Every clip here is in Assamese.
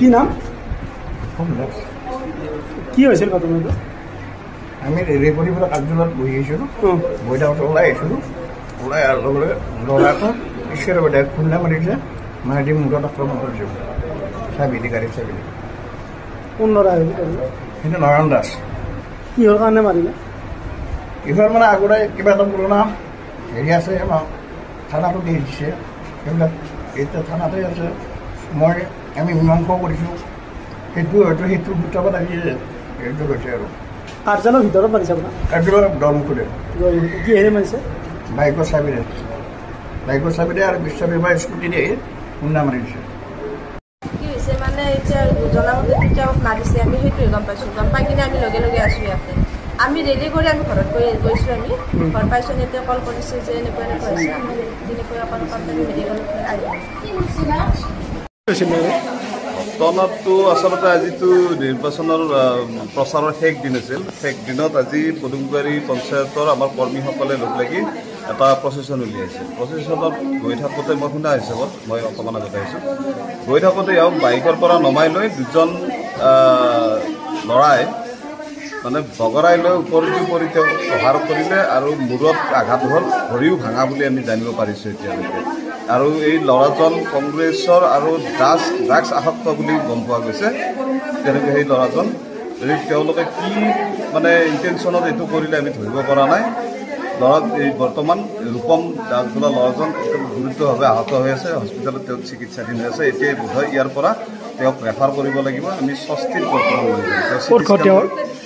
কি নাম কি হৈছিল ঘটনাটো আমি ৰেলি কৰি পেলাই কাৰ্যালয়ত বহি আহিছিলোঁ বহি থাকোঁতে ওলাই আহিছিলোঁ ওলাই অহাৰ লগে লগে ল'ৰা এটা ঈশ্বৰৰ বাইদেউ খুন্দা মাৰিছে মাৰি মূৰত আক্ৰমণ কৰিছে চাবি দি গাড়ীত চাবি দি কোন ল'ৰা সেইটো নয়ন দাস কিহৰ কাৰণে মাৰিলে কিহৰ মানে আগতে কিবা এটা পুৰণা হেৰি আছে থানাটো দি দিছে সেইবিলাক এতিয়া থানাতে আছে আমি মীমাংস কৰিছোঁ সেইটো হয়তো সেইটো সূত্ৰপাত আহি হেৰিটো গৈছে আৰু কাৰ্যালয়ৰ ভিতৰত মাৰিছে আপোনাৰ কাৰ্যালয়ৰ দৰমুখতে কি হেৰি মাৰিছে বাইকৰ চাবিৰে আৰু বিশ্ববিবাহ স্কুটি দিয়ে খুন্দা মাৰি দিছে কি হৈছে মানে এতিয়া জনামতে তেওঁক মাৰিছে আমি সেইটোৱে গম পাইছোঁ গম পাই কিনে আমি লগে লগে আছোঁ ইয়াতে আমি ৰেলি কৰি আমি ঘৰত গৈছোঁ আমি ঘৰ পাইছোঁ এতিয়া কল কৰিছে যে এনেকুৱা হৈছে আমি তেনেকৈ অকণ মেডিকেলত ঘটনাটো আচলতে আজিতো নিৰ্বাচনৰ প্ৰচাৰৰ শেষ দিন আছিল শেষ দিনত আজি পদুমবাৰী পঞ্চায়তৰ আমাৰ কৰ্মীসকলে লগ লাগি এটা প্ৰচেছন উলিয়াইছে প্ৰচেছনত গৈ থাকোঁতে মই শুনা হিচাপত মই অকণমান আগতে আহিছোঁ গৈ থাকোঁতে ইয়াক বাইকৰ পৰা নমাই লৈ দুজন ল'ৰাই মানে বগৰাই লৈ ওপৰেদি পৰি তেওঁ প্ৰহাৰ কৰিলে আৰু মূৰত আঘাত হ'ল ভৰিও ভাঙা বুলি আমি জানিব পাৰিছোঁ এতিয়ালৈকে আৰু এই ল'ৰাজন কংগ্ৰেছৰ আৰু ড্ৰাগছ আসক্ত বুলি গম পোৱা গৈছে তেনেকৈ সেই ল'ৰাজন তেওঁলোকে কি মানে ইণ্টেনশ্যনত এইটো কৰিলে আমি ধৰিব পৰা নাই এই বৰ্তমান ৰূপম দাস বোলা ল'ৰাজন একদম গুৰুতৰভাৱে আহত হৈ আছে হস্পিটেলত তেওঁ চিকিৎসাধীন হৈ আছে এতিয়া বোধহয় ইয়াৰ পৰা তেওঁক ৰেফাৰ কৰিব লাগিব আমি স্বস্তিৰ বৰ্তমান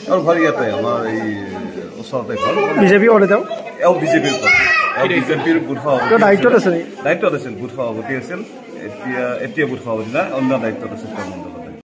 তেওঁৰ ঘৰ ইয়াতে আমাৰ এই ওচৰতে ঘৰ বিজেপি বিজেপিৰ বিজেপিৰ বুথ সভাপতি দায়িত্বত আছিল বুথ সভাপতি আছিল এতিয়া বুথ সভাপতি নাই অন্য দায়িত্বত আছিল